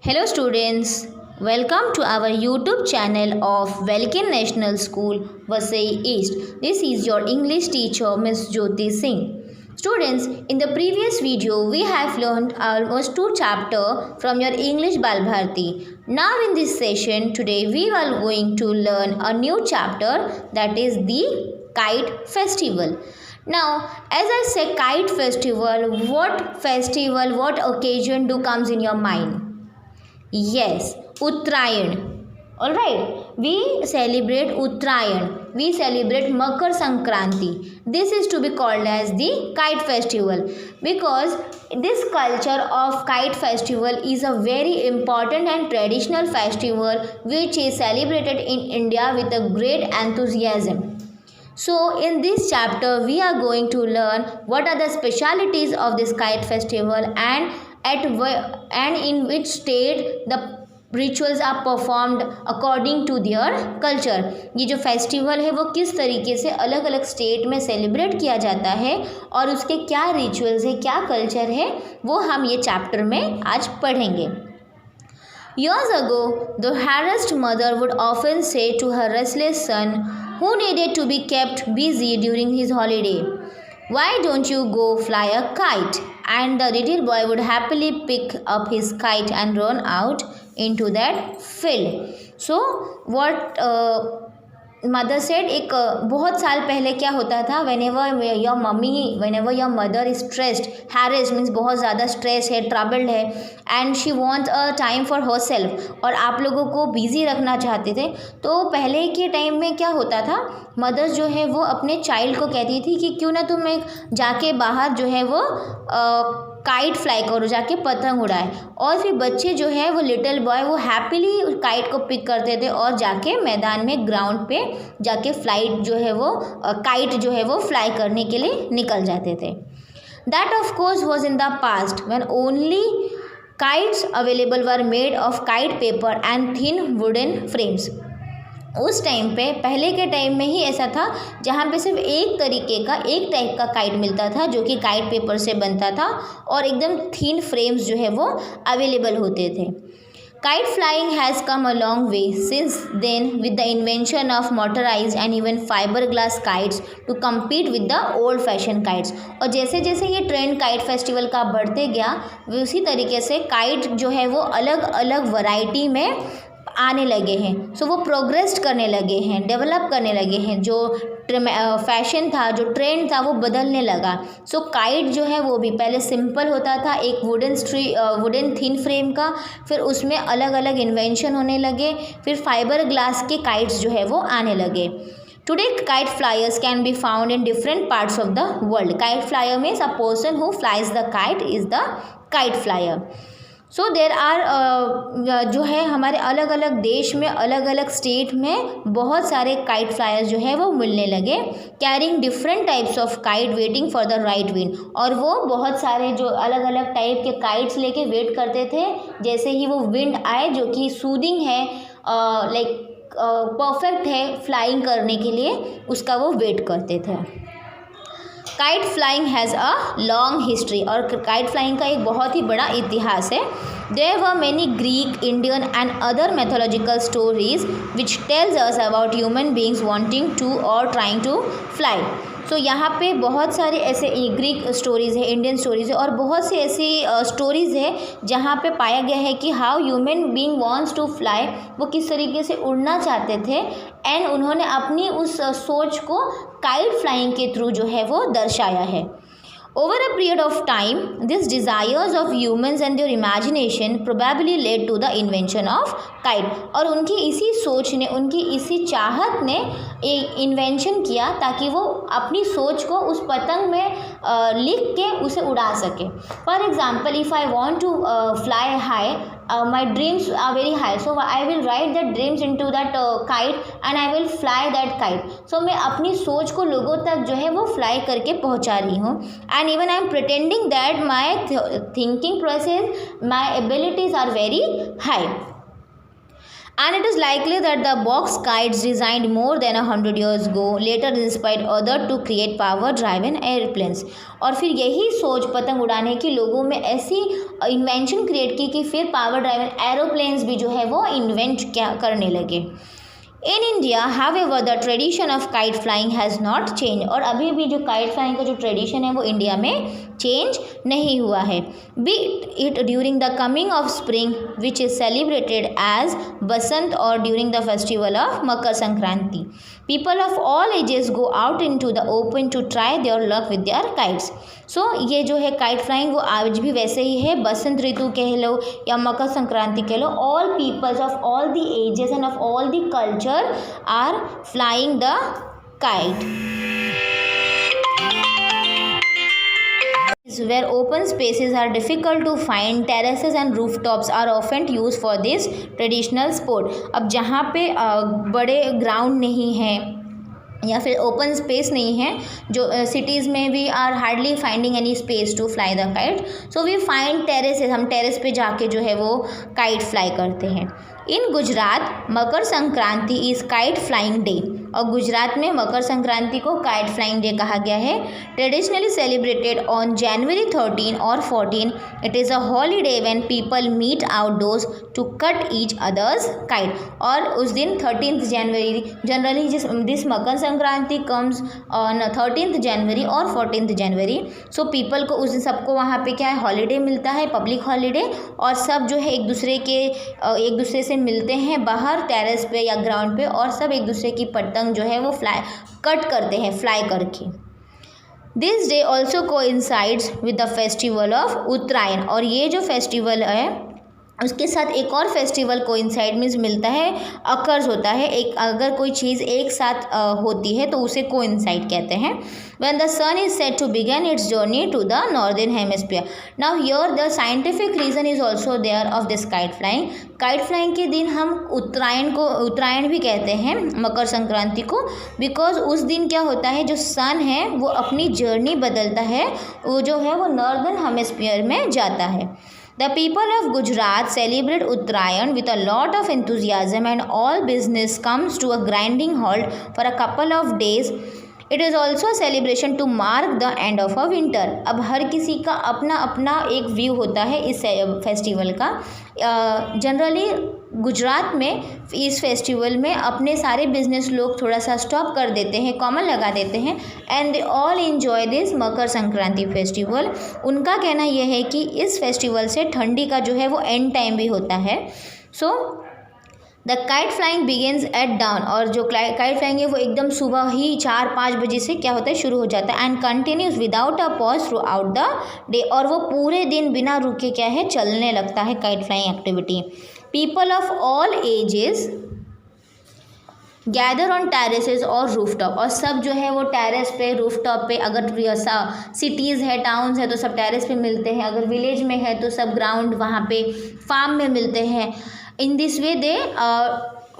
Hello students, welcome to our YouTube channel of Welkin National School, Vasai East. This is your English teacher Miss Jyoti Singh. Students, in the previous video we have learned almost 2 chapters from your English Balbharti. Now in this session today we are going to learn a new chapter, that is the Kite Festival. Now, as I say kite festival, what occasion comes in your mind? Yes, Uttarayan. Alright, we celebrate Uttarayan. We celebrate Makar Sankranti. This is to be called as the kite festival because this culture of kite festival is a very important and traditional festival which is celebrated in India with a great enthusiasm. So in this chapter we are going to learn what are the specialities of this kite festival and in which state the rituals are performed according to their culture. ये जो festival है वो किस तरीके से अलग अलग state में सेलिब्रेट किया जाता है और उसके क्या रिचुअल्स है, क्या कल्चर है, वो हम ये चैप्टर में आज पढ़ेंगे. Years ago, the harassed mother would often say to her restless son, who needed to be kept busy during his holiday, "Why don't you go fly a kite?" And the little boy would happily pick up his kite and run out into that field. So, what mother said एक बहुत साल पहले क्या होता था, whenever your mother is stressed, harassed means बहुत ज़्यादा stress है, ट्रबल्ड है, and she want a time for her self, और आप लोगों को बिजी रखना चाहते थे, तो पहले के टाइम में क्या होता था, मदर्स जो है वो अपने चाइल्ड को कहती थी कि क्यों ना तुम एक जाके बाहर जो है वो काइट फ्लाई करो, जाके पतंग उड़ाए, और फिर बच्चे जो है वो लिटिल बॉय वो हैप्पीली काइट को पिक करते थे और जाके मैदान में ग्राउंड पे जाके फ्लाइट जो है वो काइट जो है वो फ्लाई करने के लिए निकल जाते थे. That of course was in the past when only kites available were made of kite paper and thin wooden frames. उस टाइम पे पहले के टाइम में ही ऐसा था जहाँ पे सिर्फ एक टाइप का काइट मिलता था जो कि काइट पेपर से बनता था और एकदम थिन फ्रेम्स जो है वो अवेलेबल होते थे. Kite flying has come a long way since then with the invention of motorized and even fiberglass kites to compete with the old fashioned kites. और जैसे जैसे ये ट्रेंड काइट फेस्टिवल का बढ़ते गया उसी तरीके से काइट जो है वो अलग अलग वैरायटी में आने लगे हैं. सो वो प्रोग्रेस करने लगे हैं, डेवलप करने लगे हैं. जो फैशन था, जो ट्रेंड था, वो बदलने लगा. सो काइट जो है वो भी पहले सिंपल होता था, एक वुडन थिन फ्रेम का, फिर उसमें अलग अलग इन्वेंशन होने लगे, फिर फाइबर ग्लास के काइट्स जो है वो आने लगे. Today, kite flyers can be found in different parts of the world. Kite flyer means a person who flies the kite is the kite flyer. So there are जो है हमारे अलग अलग देश में अलग अलग स्टेट में बहुत सारे काइट फ्लायर्स जो है वो मिलने लगे, carrying different types of kite waiting for the right wind. और वो बहुत सारे जो अलग अलग टाइप के काइट्स लेके वेट करते थे जैसे ही वो विंड आए जो कि सूदिंग है, लाइक परफेक्ट है फ्लाइंग करने के लिए, उसका वो वेट करते थे. Kite flying has a long history, और काइट फ्लाइंग का एक बहुत ही बड़ा इतिहास है. There were many Greek, Indian and other mythological stories which tells us about human beings wanting to और ट्राइंग टू फ्लाई. सो यहाँ पे बहुत सारे ऐसे ग्रीक स्टोरीज़ है, इंडियन स्टोरीज़ है, और बहुत सी ऐसी स्टोरीज़ है जहाँ पे पाया गया है कि how human being wants to fly, वो किस तरीके से उड़ना चाहते थे, एंड उन्होंने अपनी उस सोच को काइट फ्लाइंग के थ्रू जो है वो दर्शाया है. Over a period of time, these desires of humans and their imagination probably led to the invention of kite. और उनकी इसी सोच ने, उनकी इसी चाहत ने एक इन्वेंशन किया ताकि वो अपनी सोच को उस पतंग में लिख के उसे उड़ा सके. For example, if I want to fly high, my dreams are very high, so I will write that dreams into that kite and I will fly that kite. So मैं अपनी सोच को लोगों तक जो है वो फ्लाई करके पहुंचा रही हूँ, and even I am pretending that my thinking process, my abilities are very high. And it is likely that the box kites designed more than 100 years ago later inspired others to create power driven airplanes. और फिर यही सोच पतंग उड़ाने की लोगों में ऐसी इन्वेंशन क्रिएट की कि फिर पावर ड्राइवन एरोप्लेन्स भी जो है वो इन्वेंट क्या करने लगे. In India however the tradition of kite flying has not change. और अभी भी जो काइट फ्लाइंग का जो ट्रेडिशन है वो इंडिया में चेंज नहीं हुआ है. Be it during the coming of spring which is celebrated as Basant और during the festival of Makar Sankranti. People of all ages go out into the open to try their luck with their kites. So ये जो है kite flying वो आज भी वैसे ही है. बसंत ऋतु कह लो या मकर संक्रांति कह लो, all peoples of all the ages and of all the culture are flying the kite. Where open spaces are difficult to find, terraces and rooftops are often used for this traditional sport. अब जहाँ पे बड़े ground नहीं हैं या फिर open space नहीं है, जो सिटीज़ में भी are hardly finding any space to fly the kite, so we find terraces. हम टेरेस पे जाके जो है वो काइट फ्लाई करते हैं. In Gujarat Makar Sankranti is kite flying day. और गुजरात में मकर संक्रांति को काइट फ्लाइंग डे कहा गया है. ट्रेडिशनली सेलिब्रेटेड ऑन January 13 और 14. It is a holiday when people meet outdoors to cut each others kite. और उस दिन 13 जनवरी generally this Makar Sankranti comes on 13 January और 14 जनवरी. सो पीपल को उस दिन सबको वहाँ पे क्या है, हॉलीडे मिलता है, पब्लिक हॉलीडे. और सब जो है एक दूसरे से मिलते हैं बाहर टेरेस पे या ग्राउंड पे, और सब एक दूसरे की पतंग जो है वो कट करते हैं फ्लाई करके. This day also coincides with the festival of Uttarayan. और ये जो फेस्टिवल है उसके साथ एक और फेस्टिवल कोइंसाइड मीन्स मिलता है, अकर्स होता है. एक अगर कोई चीज़ एक साथ होती है तो उसे कोइंसाइड कहते हैं. when the sun is set to begin its journey to the northern hemisphere. Now here the scientific reason is also there of this kite flying. Kite flying के दिन हम उत्तरायण भी कहते हैं मकर संक्रांति को, बिकॉज उस दिन क्या होता है, जो सन है वो अपनी जर्नी बदलता है, वो जो है वो नॉर्दर्न हेमिस्फीयर में जाता है. The people of Gujarat celebrate Uttarayan with a lot of enthusiasm and all business comes to a grinding halt for a couple of days. It is also a celebration to mark the end of a winter. अब हर किसी का अपना अपना एक view होता है इस festival का. जनरली गुजरात में इस फेस्टिवल में अपने सारे बिजनेस लोग थोड़ा सा स्टॉप कर देते हैं, कॉमन लगा देते हैं, and they all enjoy this Makar Sankranti festival. उनका कहना यह है कि इस फेस्टिवल से ठंडी का जो है वो एंड टाइम भी होता है. So the kite flying begins at down. और जो काइट फ्लाइंग है वो एकदम सुबह ही 4-5 बजे से क्या होता है, शुरू हो जाता है, and continues without a pause through out the day. और वो पूरे दिन बिना रुके क्या है, चलने लगता है kite flying activity. People of all edges gather on terraces और रूफटॉप. और सब जो है वो टेरेस पे, रूफटॉप पे, अगर सिटीज़ है, टाउन्स है तो सब टेरेस पे मिलते हैं, अगर विलेज में है तो सब ग्राउंड वहाँ पे फार्म में मिलते हैं. In this way they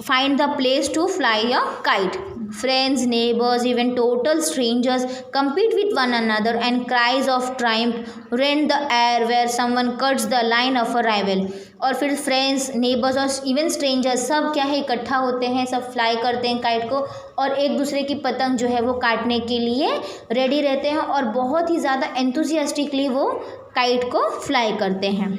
find the place to fly a kite. Friends, neighbors, even total strangers compete with one another and cries of triumph rend the air where someone cuts the line of a rival. और फिर friends, neighbours और even strangers सब क्या है, इकट्ठा होते हैं, सब फ्लाई करते हैं काइट को, और एक दूसरे की पतंग जो है वो काटने के लिए रेडी रहते हैं, और बहुत ही ज़्यादा एंथुसियास्टिकली वो काइट को फ्लाई करते हैं.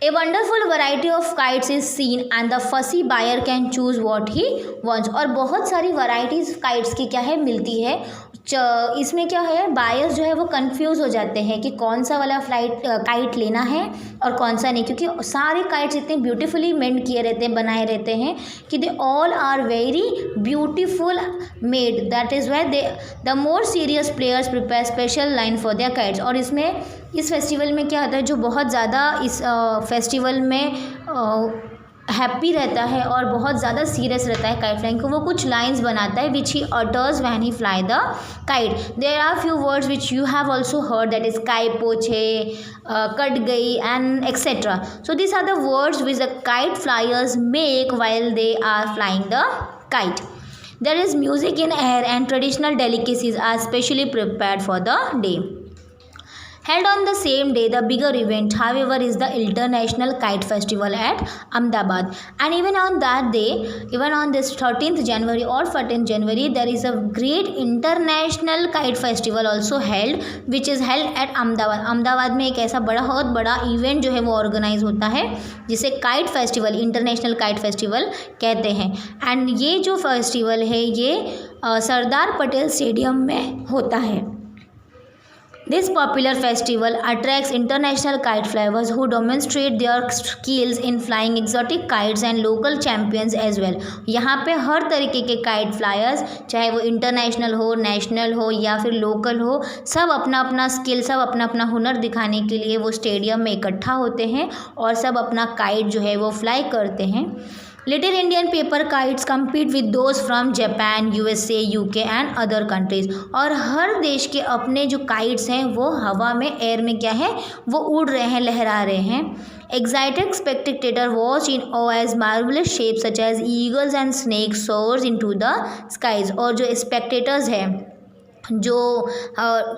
A wonderful variety of kites is seen and the fussy buyer can choose what he wants. और बहुत सारी varieties kites की क्या है, मिलती है. इसमें क्या है, बायर्स जो है वो कंफ्यूज हो जाते हैं कि कौन सा वाला काइट लेना है और कौन सा नहीं, क्योंकि सारे काइट्स इतने ब्यूटीफुली मेंड किए रहते हैं, बनाए रहते हैं कि they all are very beautiful made. That is why the more serious players prepare special line for their kites. और इसमें इस फेस्टिवल में क्या होता है, जो बहुत ज़्यादा इस फेस्टिवल में हैप्पी रहता है और बहुत ज़्यादा सीरियस रहता है काइट फ्लाइंग को, वो कुछ लाइंस बनाता है which he utters when he fly the kite. There are few words which you have also heard, that is काई पोछे, कट गई and etcetera. So this are the words which the kite flyers make while they are flying the kite. There is music in air and traditional delicacies are specially prepared for the day. Held on the same day, the bigger event, however, is the International Kite Festival at Ahmedabad. And even on that day, even on this 13th January or 14th January, there is a great International Kite Festival also held, which is held at Ahmedabad. Ahmedabad में एक ऐसा बहुत बड़ा event जो है वो organise होता है जिसे kite festival, international kite festival कहते हैं. एंड ये जो फेस्टिवल है ये सरदार पटेल स्टेडियम में होता है. This popular festival attracts international kite flyers who demonstrate their skills in flying exotic kites and local champions as well. यहाँ पे हर तरीके के काइट फ्लायर्स, चाहे वो इंटरनेशनल हो, नेशनल हो या फिर लोकल हो, सब अपना अपना स्किल, सब अपना अपना हुनर दिखाने के लिए वो स्टेडियम में इकट्ठा होते हैं और सब अपना काइट जो है वो फ्लाई करते हैं. Little Indian paper kites compete with those from Japan, USA, UK and other countries. और हर देश के अपने जो काइट्स हैं वो हवा में, एयर में क्या है, वो उड़ रहे हैं, लहरा रहे हैं. Excited spectator watch in awe as marvelous shapes such as eagles and snakes soars into the skies. और जो spectators हैं, जो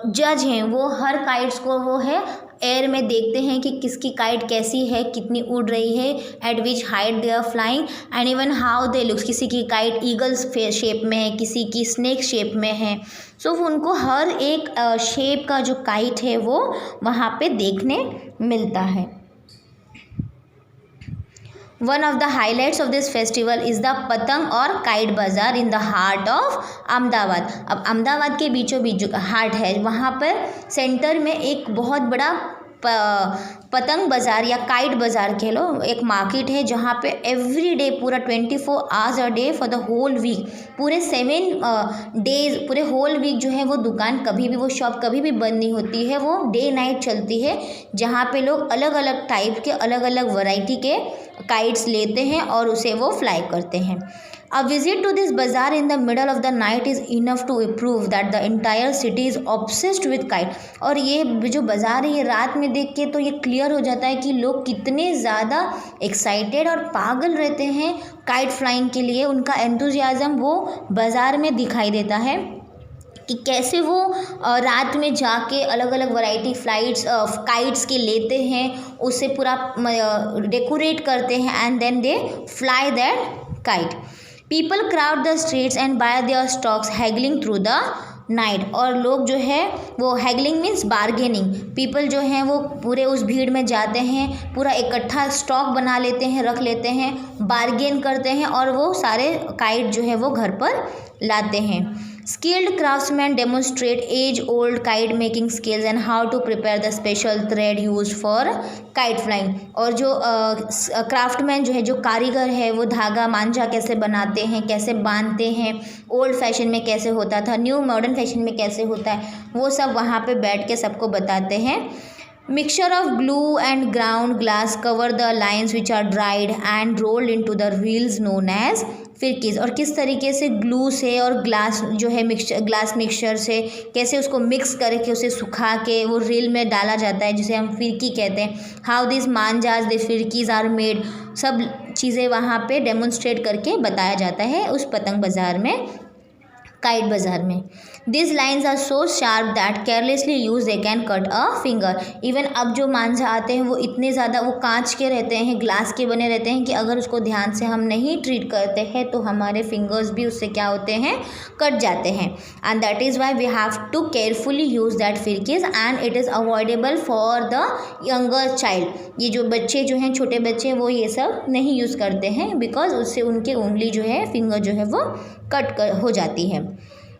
जज हैं, वो हर काइट्स को वो है एयर में देखते हैं कि किसकी काइट कैसी है, कितनी उड़ रही है, at which height they are flying and even how they looks. किसी की काइट ईगल्स शेप में है, किसी की स्नेक शेप में है. सो उनको हर एक शेप का जो काइट है वो वहाँ पे देखने मिलता है. One of the highlights of this festival is the पतंग और काइट बाज़ार in the heart of Ahmedabad. अब अहमदाबाद के बीचों बीच जो हाट है वहाँ पर सेंटर में एक बहुत बड़ा पतंग बाज़ार या काइट बाज़ार कह लो, एक मार्केट है जहाँ पे एवरी डे पूरा 24 hours a day for the whole week, पूरे 7 डेज, पूरे होल वीक जो है वो दुकान कभी भी, वो शॉप कभी भी बंद नहीं होती है, वो डे नाइट चलती है, जहाँ पे लोग अलग अलग टाइप के, अलग अलग वैरायटी के काइट्स लेते हैं और उसे वो फ्लाई करते हैं. A visit to this bazaar in the middle of the night is enough to prove that the entire city is obsessed with kite. और ये जो बाज़ार है ये रात में देख के तो ये क्लियर हो जाता है कि लोग कितने ज़्यादा एक्साइटेड और पागल रहते हैं काइट फ्लाइंग के लिए. उनका एंथुजियाज़म वो बाज़ार में दिखाई देता है कि कैसे वो रात में जाके अलग अलग वैरायटी काइट्स के लेते हैं, उसे पूरा डेकोरेट करते हैं and then they fly that kite. People crowd the streets and buy their stocks haggling through the night. और लोग जो है वो हैगलिंग मीन्स बार्गेनिंग, पीपल जो हैं वो पूरे उस भीड़ में जाते हैं, पूरा इकट्ठा स्टॉक बना लेते हैं, रख लेते हैं, बार्गेन करते हैं और वो सारे काइट जो है वो घर पर लाते हैं. Skilled craftsmen demonstrate age-old kite making skills and how to prepare the special thread used for kite flying. और जो क्राफ्टमैन जो है, जो कारीगर है, वो धागा मांझा कैसे बनाते हैं, कैसे बांधते हैं, ओल्ड फैशन में कैसे होता था, न्यू मॉडर्न फैशन में कैसे होता है, वो सब वहाँ पे बैठ के सबको बताते हैं. Mixture of glue and ground glass cover the lines which are dried and rolled into the reels known as फिरकीज़. और किस तरीके से ग्लू से और ग्लास जो है ग्लास मिक्सचर से कैसे उसको मिक्स करके उसे सुखा के वो रील में डाला जाता है जिसे हम फिरकी कहते हैं. How this manjhas the firkis are made, सब चीज़ें वहाँ पे डेमोन्स्ट्रेट करके बताया जाता है उस पतंग बाज़ार में, काइट बाज़ार में. This lines are so sharp that carelessly use they can cut a finger. Even अब जो मांझा आते हैं वो इतने ज़्यादा वो कांच के रहते हैं, ग्लास के बने रहते हैं कि अगर उसको ध्यान से हम नहीं ट्रीट करते हैं तो हमारे फिंगर्स भी उससे क्या होते हैं, कट जाते हैं. And that is why we have to carefully use that firkis and it is avoidable for the younger child. ये जो बच्चे जो हैं, छोटे बच्चे, वो ये सब नहीं यूज़ करते हैं बिकॉज उससे उनके उंगली जो है, फिंगर जो है वो कट हो जाती है.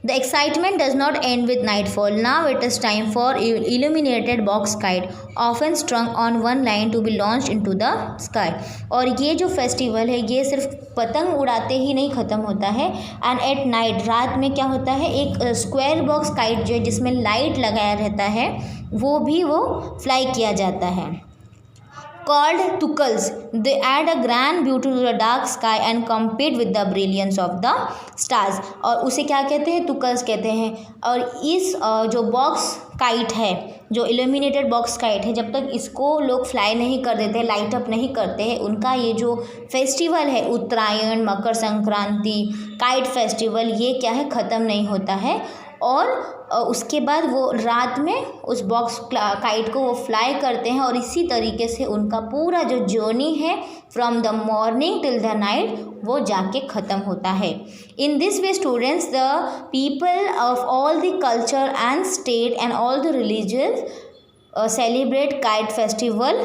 The excitement does not end with nightfall. Now it is time for illuminated box kite, often strung on one line to be launched into the sky. और ये जो फेस्टिवल है ये सिर्फ पतंग उड़ाते ही नहीं ख़त्म होता है. एंड एट नाइट, रात में क्या होता है, एक स्क्वायर बॉक्स काइट जो है जिसमें लाइट लगाया रहता है वो भी वो फ्लाई किया जाता है. Called tucals, they add a grand beauty to the dark sky and compete with the brilliance of the stars. और उसे क्या कहते हैं, तुकल्स कहते हैं. और इस जो बॉक्स काइट है, जो इल्यूमिनेटेड बॉक्स काइट है, जब तक इसको लोग फ्लाई नहीं कर देते, लाइट अप नहीं करते हैं, उनका ये जो फेस्टिवल है, उत्तरायण, मकर संक्रांति, काइट फेस्टिवल, ये क्या है, ख़त्म नहीं होता है. और उसके बाद वो रात में उस बॉक्स काइट को वो फ्लाई करते हैं और इसी तरीके से उनका पूरा जो जर्नी है from the morning till the night वो जाके ख़त्म होता है. In this way students, the people of all the culture and state and all the religions celebrate kite festival.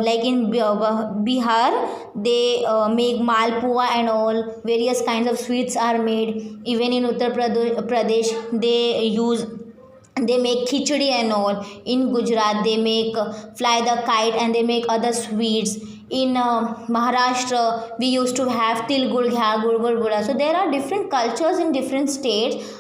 Like in Bihar, they make malpua and all. Various kinds of sweets are made. Even in Uttar Pradesh, they make khichdi and all. In Gujarat, they make fly the kite and they make other sweets. In Maharashtra, we used to have til gul gha, gul gula. So there are different cultures in different states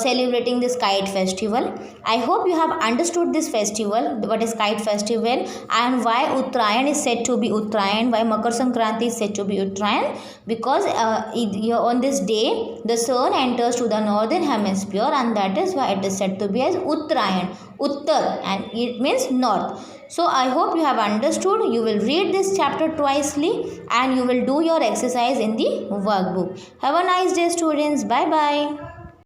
celebrating this kite festival. I hope you have understood this festival, what is kite festival, and why Uttarayan is said to be Uttarayan, why Makar Sankranti is said to be Uttarayan, because on this day the sun enters to the northern hemisphere, and that is why it is said to be as Uttarayan. Uttar, and it means north. So I hope you have understood. You will read this chapter twicely and you will do your exercise in the workbook. Have a nice day, students. Bye bye.